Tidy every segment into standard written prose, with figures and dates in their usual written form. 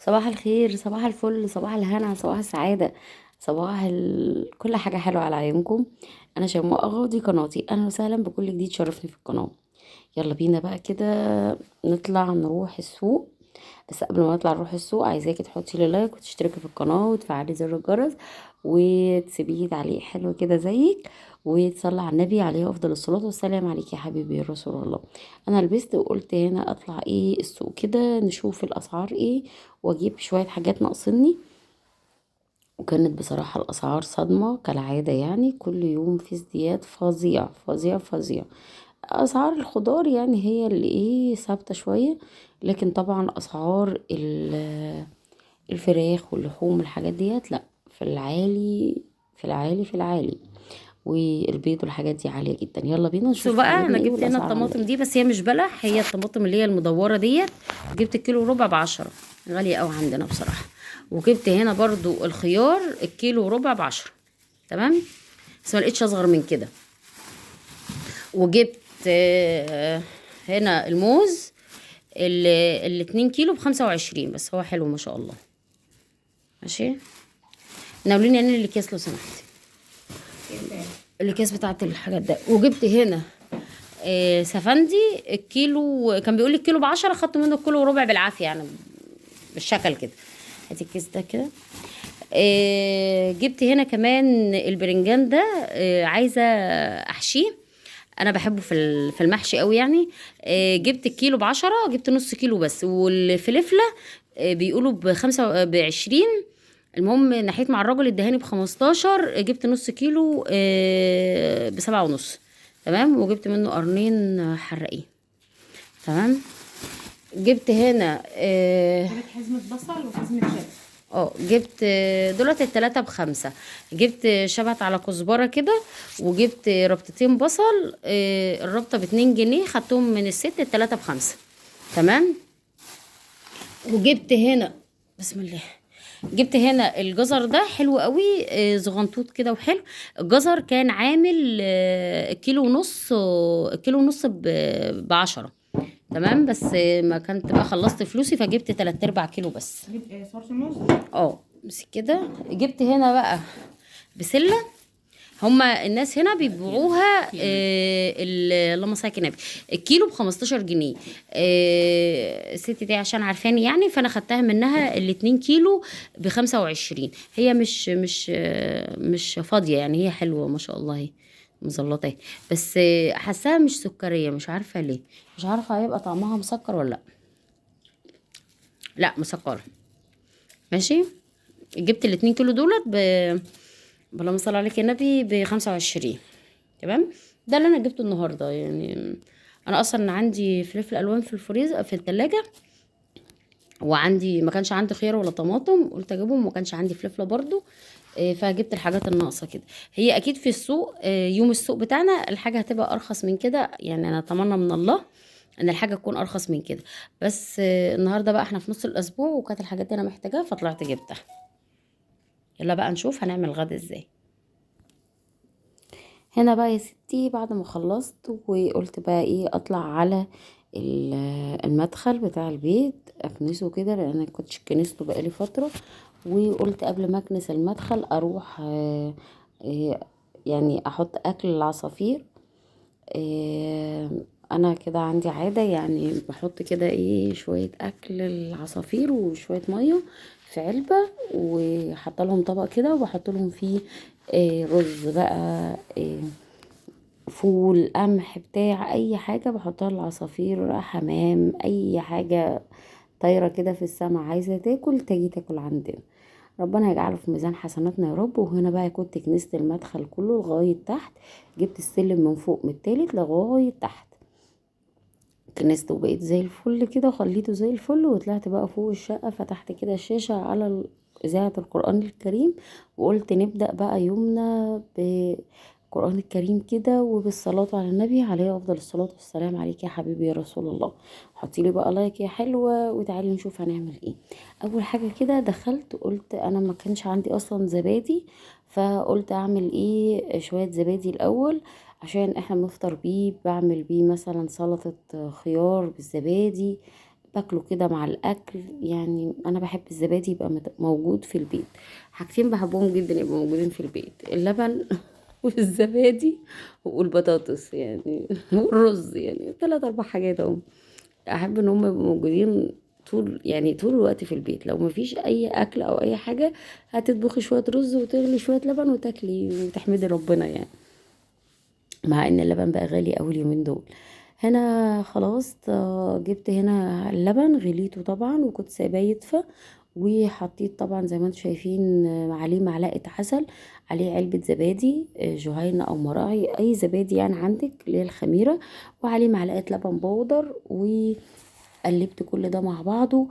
صباح الخير، صباح الفل، صباح الهنا، صباح السعادة، صباح كل حاجة حلوة على عيونكم. أنا شيماء أغا، دي قناتي. أهلا وسهلا بكل جديد شرفني في القناة. يلا بينا بقى كده نطلع نروح السوق. بس قبل ما نطلع نروح السوق عايزاكي تحطي لي لايك وتشتركي في القناة وتفعلي زر الجرس وتسيبيه تعليق حلو كده زيك، وتصلي على النبي عليه افضل الصلاة والسلام. عليك يا حبيبي يا رسول الله. انا لبست وقلت هنا اطلع ايه السوق كده نشوف الاسعار ايه، واجيب شوية حاجات ناقصني. وكانت بصراحة الاسعار صدمة كالعادة، يعني كل يوم في ازدياد فظيع فظيع فظيع. اسعار الخضار يعني هي اللي ايه ثابته شويه، لكن طبعا اسعار الفراخ واللحوم والحاجات ديت لا، في العالي في العالي في العالي. والبيض والحاجات دي عاليه جدا. يلا بينا بصوا نشوف بقى، انا عجبنا ايه جبت هنا والاسعار عامله الطماطم ايه. دي، بس هي مش بلح، هي الطماطم اللي هي المدوره ديت. جبت الكيلو وربع ب10، غاليه قوي عندنا بصراحه. وجبت هنا برضو الخيار الكيلو وربع ب10. تمام. بس ما لقيتش اصغر من كده. وجبت هنا الموز ال 2 كيلو ب25، بس هو حلو ما شاء الله. ماشي. ناوليني انا الاكياس لو سمحت، الاكياس بتاعت الحاجات ده. وجبت هنا سفندي الكيلو، كان بيقول لي الكيلو ب10، خدت منه الكيلو وربع بالعافيه يعني، بالشكل كده. هاتي الكيس ده كده. جبت هنا كمان البرنجان ده، عايزه احشيه. انا بحبه في المحشي قوي يعني. جبت الكيلو ب10، جبت نص كيلو بس. والفلفله بيقولوا ب25. المهم نحيت مع الراجل ادهاني ب15، جبت نص كيلو ب7.5. تمام. وجبت منه قرنين حرقين. تمام. جبت هنا جابت حزمة بصل وحزمة شبت. جبت دولت التلاتة ب5. جبت شبت على كزبرة كده. وجبت ربطتين بصل، الربطة ب2 جنيه، خدتهم من الست، التلاتة ب5. تمام. وجبت هنا، بسم الله، جبت هنا الجزر ده حلو قوي، زغنطوط كده وحلو. الجزر كان عامل كيلو ونص، كيلو ونص ب10. تمام. بس ما كنت بقى خلصت فلوسي، فجبت 3/4 كيلو بس. جبت صورة موز. بس كده. جبت هنا بقى بسلة. هما الناس هنا بيبيعوها اللهم صل على النبي، الكيلو ب15 جنيه. الست دي عشان عارفاني يعني، فانا خدتها منها ال2 كيلو ب25. هي مش فاضية يعني، هي حلوة ما شاء الله، هي مزلطة اهي. بس حاساها مش سكرية، مش عارفة ليه. مش عارفة هيبقى طعمها مسكر ولا لا. لا، مسكرة. ماشي. جبت ال2 كيلو دولت اللهم صل عليك يا نبي ب25. تمام. ده اللي انا جبته النهارده يعني. انا اصلا عندي فلفل الوان في الفريزر في التلاجة، وعندي ما كانش عندي خيار ولا طماطم، قلت اجيبهم، وما كانش عندي فلفله برضو. فجبت الحاجات الناقصه كده. هي اكيد في السوق، يوم السوق بتاعنا الحاجه هتبقى ارخص من كده يعني. انا اتمنى من الله ان الحاجه تكون ارخص من كده. بس النهارده بقى احنا في نص الاسبوع، وكانت الحاجات دي انا محتاجاها فطلعت جبتها. يلا بقى نشوف هنعمل غدا ازاي. هنا بقى يا ستي بعد ما خلصت وقلت بقى ايه اطلع على ال- المدخل بتاع البيت اكنسه كده، لان انا كنتش كنسته بقالي فترة. وقلت قبل ما اكنس المدخل اروح يعني احط اكل العصافير. آه، انا كده عندي عادة، يعني بحط كده ايه شوية اكل العصافير وشوية مية في علبة، وحط لهم طبق كده وبحط لهم فيه رز بقى، آه، فول، قمح، بتاع اي حاجة بحطها للعصافير، حمام، اي حاجة طايرة كده في السما عايزة تاكل تيجي تاكل عندنا. ربنا يجعله في ميزان حسناتنا يا رب. وهنا بقى كنت كنست المدخل كله لغاية تحت، جبت السلم من فوق من التالت لغاية تحت، كنست وبقيت زي الفل كده وخليته زي الفل. وطلعت بقى فوق الشقة، فتحت كده الشاشة على إذاعة القرآن الكريم، وقلت نبدأ بقى يومنا بالقرآن الكريم كده وبالصلاة على النبي عليه أفضل الصلاة والسلام. عليك يا حبيبي يا رسول الله. حطيلي بقى لايك يا حلوة وتعالي نشوف هنعمل ايه. أول حاجة كده دخلت قلت أنا ما كانش عندي أصلا زبادي، فقلت أعمل ايه شوية زبادي الأول عشان احنا بنفطر بيه. بعمل بيه مثلا سلطة خيار بالزبادي، تاكله كده مع الاكل. يعني انا بحب الزبادي يبقى موجود في البيت. حاجتين بحبهم جدا يبقوا موجودين في البيت: اللبن والزبادي والبطاطس يعني والرز. يعني 3 4 حاجات اهو، احب ان هم يبقوا موجودين طول الوقت في البيت. لو مفيش اي اكل او اي حاجه، هتطبخي شويه رز وتغلي شويه لبن وتاكلي وتحمدي ربنا يعني. مع ان اللبن بقى غالي اوي اليومين دول. هنا خلاص جبت هنا اللبن غليته طبعا، وكنت سايباه يدفى، وحطيت طبعا زي ما انتم شايفين عليه معلقه عسل، عليه علبه زبادي جهينة او مراعي، اي زبادي يعني عندك اللي هي الخميره، وعليه معلقه لبن بودر. وقلبت كل ده مع بعضه،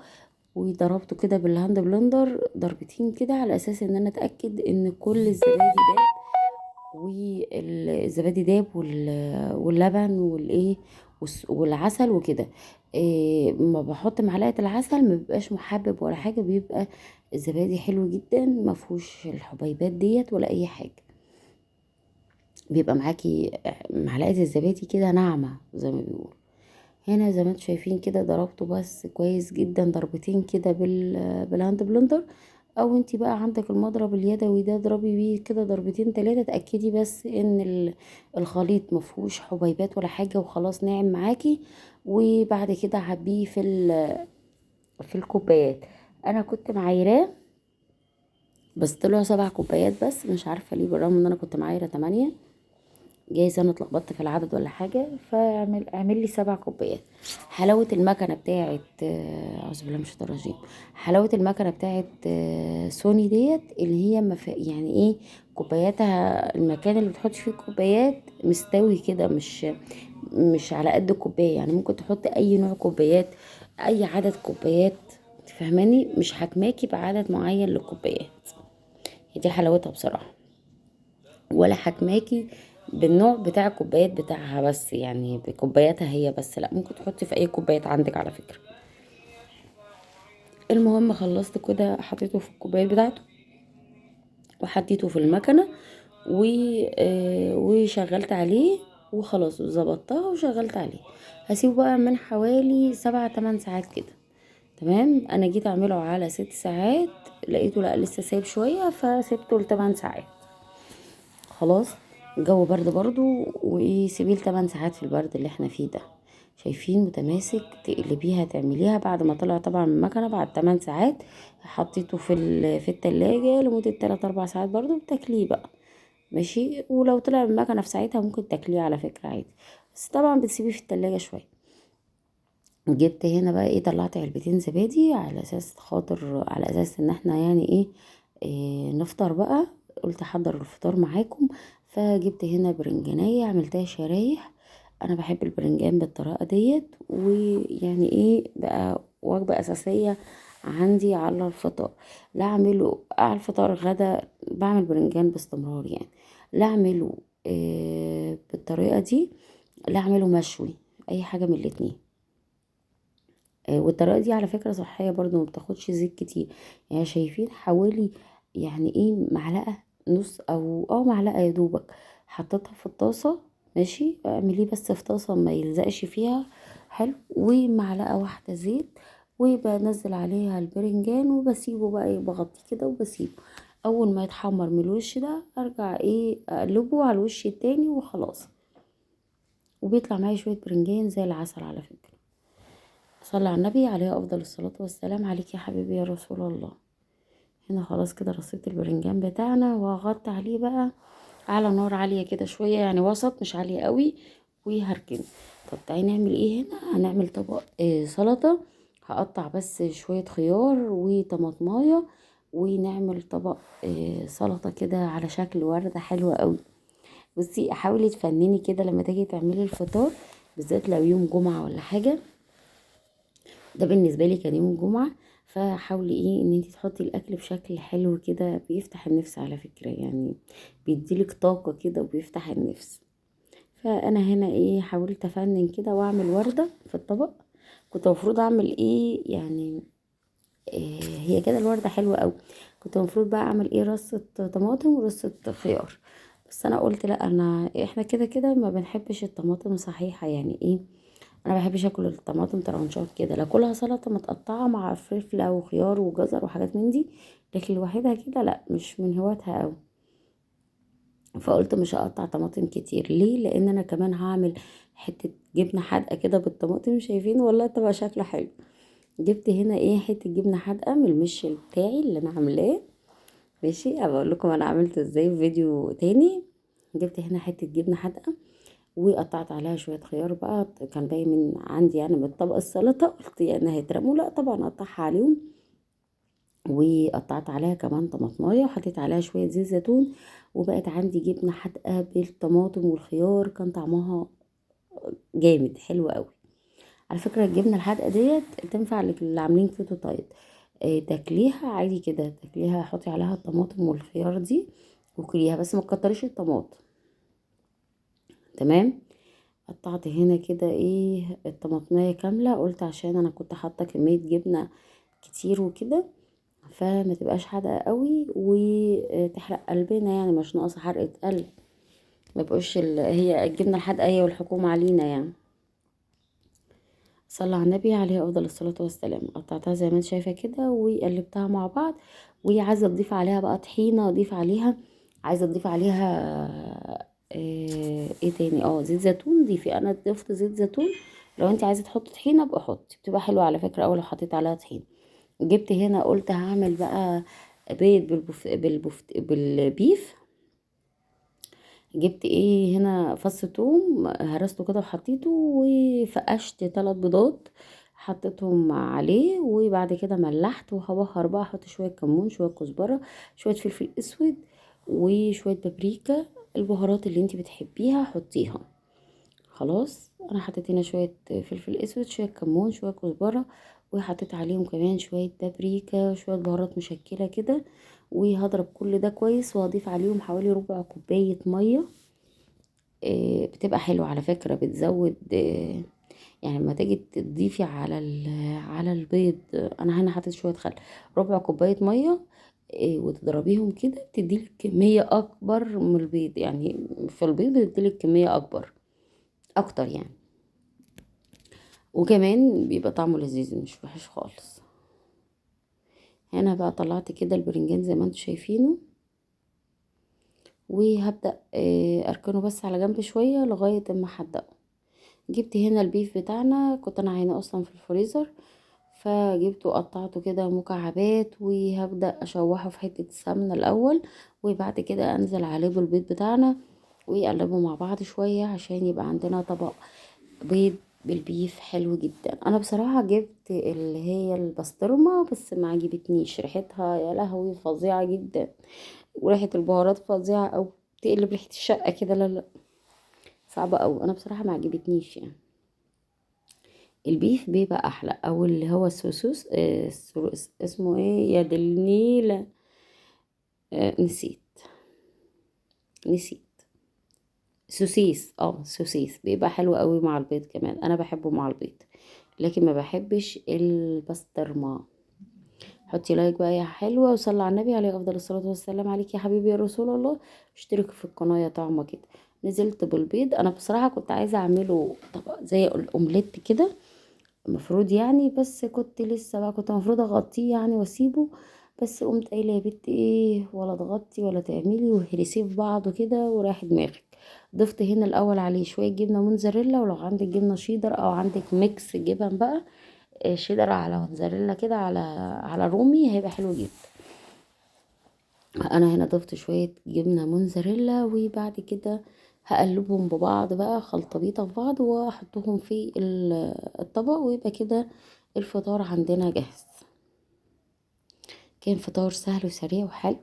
وضربته كده بالهاند بلندر ضربتين كده، على اساس ان انا اتاكد ان كل الزبادي داب، والزبادي داب واللبن والايه والعسل وكده. ما بحط معلقه العسل ما بيبقاش محبب ولا حاجه، بيبقى الزبادي حلو جدا، ما فيهوش الحبيبات ديت ولا اي حاجه. بيبقى معاكي معلقه الزبادي كده ناعمه زي ما بيقولوا. هنا زي ما انتم شايفين كده ضربته بس كويس جدا ضربتين كده بالهاند بلندر، او انتي بقى عندك المضرب اليدوي ده اضربي بيه كده ضربتين 3، تأكدي بس ان الخليط مفهوش حبيبات ولا حاجة، وخلاص ناعم معاكي. وبعد كده عبيه في الكوبايات. انا كنت معايراه بس طلعوا 7 كوبايات بس، مش عارفة ليه، بالرغم ان انا كنت معايرة 8. جايز انا اتلخبطت في العدد ولا حاجه، اعمل لي 7 كوبايات. حلاوه المكنه بتاعه اعوذ بالله من الشيطان الرجيم. حلاوه المكنه بتاعه سوني ديت، اللي هي يعني ايه، كوباياتها المكان اللي بتحط فيه الكوبايات مستوي كده، مش على قد الكوبايه. يعني ممكن تحط اي نوع كوبايات، اي عدد كوبايات، تفهماني؟ مش حكماكي بعدد معين للكوبايات. هي دي حلاوتها بصراحه. ولا حكماكي بالنوع بتاع الكوبايات بتاعها بس، يعني بكوباياتها هي بس، لا ممكن تحطي في اي كوبايات عندك على فكرة. المهم خلصت كده، حطيته في الكوبايات بتاعته، وحطيته في المكنة وشغلت عليه، وخلاص ظبطتها وشغلت عليه. هسيبه بقى من حوالي 7 8 ساعات كده. تمام. انا جيت اعمله على 6 ساعات، لقيته لا لسه سايب شوية، فسيبته ل8 ساعات. خلاص. الجو برد برضو، وايه سيبيه 8 ساعات في البرد اللي احنا فيه ده. شايفين متماسك؟ تقلبيها تعمليها بعد ما طلع طبعا من المكنه بعد 8 ساعات. حطيته في التلاجة لمده 3 4 ساعات برضو، بتاكليه بقى ماشي. ولو طلع من المكنه في ساعتها ممكن تاكليه على فكره عادي، بس طبعا بتسيبيه في التلاجة شويه. جبت هنا بقى ايه، طلعت علبتين زبادي على اساس خاطر، على اساس ان احنا يعني إيه نفطر بقى. قلت احضر الفطار معاكم. فجبت هنا برنجانية عملتها شرايح. انا بحب البرنجان بالطريقة ديت، ويعني ايه بقى وجبة اساسية عندي على الفطار. لا اعمله على الفطار غدا، بعمل برنجان باستمرار يعني. لا اعمله إيه بالطريقة دي، لا اعمله مشوي، اي حاجة من الاتنين. والطريقة دي على فكرة صحية برضو، ما بتاخدش زيت كتير. يعني شايفين حوالي يعني ايه معلقة نص او معلقة يا دوبك، حطيتها في الطاسة. ماشي. اعمليه بس في طاسة ما يلزقش فيها. حلو. ومعلقة واحدة زيت، وبنزل عليها البرنجان، وبسيبه بقى بغطيه كده وبسيبه. اول ما يتحمر من الوش ده، ارجع اقلبه على الوش التاني وخلاص. وبيطلع معايا شوية برنجان زي العسل على فكرة. صلى على النبي عليه افضل الصلاة والسلام. عليك يا حبيبي يا رسول الله. هنا خلاص كده رصيت البرنجان بتاعنا، وهغطي عليه بقى على نار عالية كده شوية، يعني وسط مش عالية قوي، وهركنه. طب تعالي نعمل ايه هنا. هنعمل طبق سلطة. هقطع بس شوية خيار وطماطماية، ونعمل طبق سلطة كده على شكل وردة حلوة قوي. بصي حاولي تفنني كده لما تيجي تعملي الفطار، بالذات لو يوم جمعة ولا حاجة. ده بالنسبه لي كان يوم الجمعه. فحاولي ان انت تحطي الاكل بشكل حلو كده، بيفتح النفس على فكره يعني، بيديلك طاقه كده وبيفتح النفس. فانا هنا حاولت افنن كده واعمل ورده في الطبق. كنت المفروض اعمل يعني هي كده الورده حلوه قوي. كنت المفروض بقى اعمل رصه طماطم ورصه خيار. بس انا قلت لا، احنا كده كده ما بنحبش الطماطم صحيحه يعني انا بحبش اكل الطماطم طرنشات كده، لا كلها سلطه متقطعه مع فلفل او خيار وجزر وحاجات من دي، لكن لوحدها كده لا، مش من هواتها قوي. فقلت مش هقطع طماطم كتير ليه، لان انا كمان هعمل حته جبنه حادقه كده بالطماطم، شايفين والله تبقى شكله حلو. جبت هنا ايه حته جبنه حادقه من المش بتاعي اللي انا عاملاه، ماشي ابقى اقول لكم انا عملته ازاي في فيديو تاني. جبت هنا حته جبنه حادقه وقطعت عليها شويه خيار بقى، كان باقي من عندي يعني من طبق السلطه، قلت يعني هيترموا لا طبعا اقطعها عليهم. وقطعت عليها كمان طماطمايه وحطيت عليها شويه زيت زيتون، وبقت عندي جبنه حادقه بالطماطم والخيار، كان طعمها جامد حلو قوي. على فكره الجبنه الحادقه ديت تنفع اللي عاملين كيتو دايت، تاكليها عادي كده، تاكليها حطي عليها الطماطم والخيار دي وكليها، بس ما تكتريش الطماطم. تمام. قطعت هنا كده ايه الطماطمية كاملة، قلت عشان انا كنت حاطة كمية جبنة كتير وكده، فما تبقاش حادقة قوي وتحرق قلبنا، يعني مش ناقصة حرقة قلب، ما يبقوش هي الجبنة الحادقة هي والحكومة علينا يعني. صلى على النبي عليه افضل الصلاة والسلام. قطعتها زي ما انت شايفة كده وقلبتها مع بعض، وعايزة اضيف عليها بقى طحينة، اضيف عليها، عايزة اضيف عليها ايه تاني، زيت زيتون ضيفي، انا ضفت زيت زيتون. لو انت عايزة تحطي طحينة ابقى حطي، بتبقى حلوة على فكرة اول لو حطيت عليها طحينة. جبت هنا قلت هعمل بقى بيض بالبيف. جبت ايه هنا فص توم هرسته كده وحطيته، وفقشت 3 بيضات حطيتهم عليه، وبعد كده ملحت وهبهر بقى، احط شويه كمون شويه كزبره شويه فلفل اسود وشويه بابريكا، البهارات اللي انتي بتحبيها حطيها. خلاص انا حطيت هنا شويه فلفل اسود شويه كمون شويه كزبره، وحطيت عليهم كمان شويه بابريكا شويه بهارات مشكله كده، وهضرب كل ده كويس وهضيف عليهم حوالي ربع كوبايه ميه. بتبقى حلوة على فكرة، بتزود يعني لما تيجي تضيفي على على البيض، انا هنا حطيت شوية خل، ربع كوباية مية، وتضربيهم كده بتديلك كمية اكبر من البيض، يعني في البيض بتديلك كمية اكبر اكتر يعني، وكمان بيبقى طعمه لذيذ مش وحش خالص. هنا بقى طلعت كده البرنجان زي ما انتوا شايفينه، وهبدأ اركنه بس على جنب شوية لغاية اما احدقه. جبت هنا البيف بتاعنا، كنت انا عينه اصلا في الفريزر، فجبته وقطعته كده مكعبات، وهبدأ اشوحه في حتة سمنة الاول، وبعد كده انزل عليه بالبيض بتاعنا ويقلبوا مع بعض شوية عشان يبقى عندنا طبق بيض بالبيف حلو جدا. انا بصراحة جبت اللي هي البسطرمة بس ما عجبتنيش ريحتها، يا لهوي فظيعة جدا، وريحة البهارات فظيعة، او تقلب ريحة الشقة كده، لا لا صعبة اوي، انا بصراحة ما عجبتنيش يعني. البيف بيبقى احلى، او اللي هو السوسوس اسمه ايه يا دي النيلة، نسيت نسيت سوسيس، سوسيس بيبقى حلو قوي مع البيض كمان، انا بحبه مع البيض، لكن ما بحبش البسطرمه. حطي لايك بقى يا حلوه، وصلي على النبي عليه افضل الصلاه والسلام. عليك يا حبيبي يا رسول الله، اشترك في القناه يا طعمه كده. نزلت بالبيض، انا بصراحه كنت عايزه اعمله طبق زي الاومليت كده المفروض يعني، بس كنت لسه بقى كنت المفروض اغطيه يعني واسيبه، بس قمت قايله يا بنت ايه ولا تغطي ولا تعملي وهرسيه في بعضه كده ورايح دماغك. ضفت هنا الاول عليه شويه جبنه موتزاريلا، ولو عندك جبنه شيدر او عندك ميكس جبن بقى، شيدر على موتزاريلا كده على رومي هيبقى حلو جدا. انا هنا ضفت شويه جبنه موتزاريلا، وبعد كده هقلبهم ببعض بقى خلطبيطه في بعض واحطهم في الطبق، ويبقى كده الفطار عندنا جاهز. كان فطار سهل وسريع وحلو،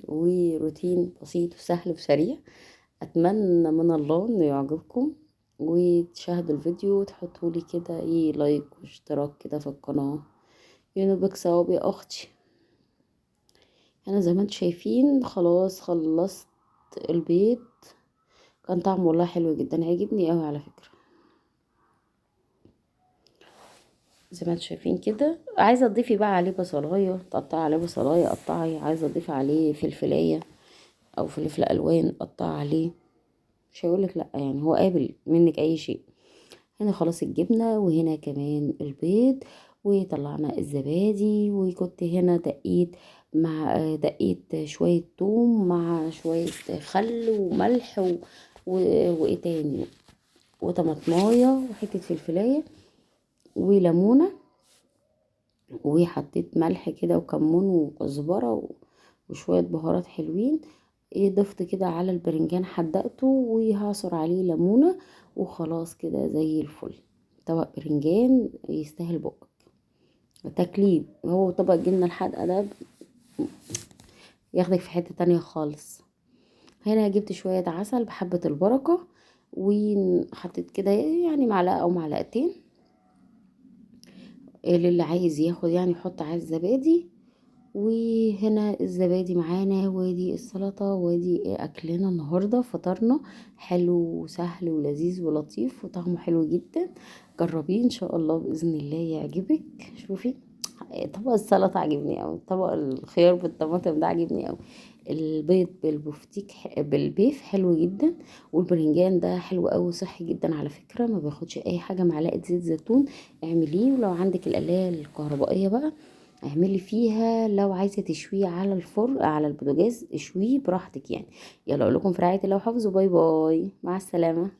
وروتين بسيط وسهل وسريع. اتمنى من الله انه يعجبكم، وتشاهدوا الفيديو وتحطوا لي كده لايك واشتراك كده في القناه، ينوبك ثواب يا اختي. انا زي ما انتم شايفين خلاص خلصت البيض، كان طعمه والله حلو جدا، عجبني قوي على فكرة. زي ما انتم شايفين كده، عايزة تضيفي بقى عليه بصلاية تقطعي عليه بصلاية قطعي، عايزة تضيفي عليه فلفلاية او فلفل الوان قطعي عليه، مش هيقولك لا يعني، هو قابل منك اي شيء. هنا خلاص الجبنة، وهنا كمان البيض، وطلعنا الزبادي، وكنت هنا دقيت شوية توم مع شوية خل وملح وايه تاني، وطماطمايه وحتة فلفلاية وليمونة، وحطيت ملح كده وكمون وكزبرة وشوية بهارات حلوين. ضفت كده على البرنجان، حدقته وهعصر عليه ليمونة، وخلاص كده زي الفل. طبق برنجان يستاهل بقك تكليب. هو طبق الجبنة الحادقة ده ياخدك في حتة تانية خالص. هنا جبت شوية عسل بحبة البركة، وحطيت كده يعني معلقة او معلقتين، اللي عايز ياخد يعني يحط على الزبادي. وهنا الزبادي معانا، وادي السلطة، وادي اكلنا النهاردة. فطرنا حلو وسهل ولذيذ ولطيف وطعمه حلو جدا. جربيه ان شاء الله باذن الله يعجبك. شوفي طبق السلطة عجبني اوي، طبق الخيار بالطماطم ده عجبني اوي، البيض بالبفتيك بالبيف حلو جدا، والبرنجان ده حلو اوي صحي جدا على فكرة، ما بياخدش اي حاجة. معلقة زيت زيتون اعمليه، ولو عندك القلاية الكهربائية بقى اعملي فيها. لو عايزة تشويه على الفرن على البوتاجاز اشويه براحتك يعني. يلا اقول لكم في رعاية الله وحفظه، باي باي، مع السلامة.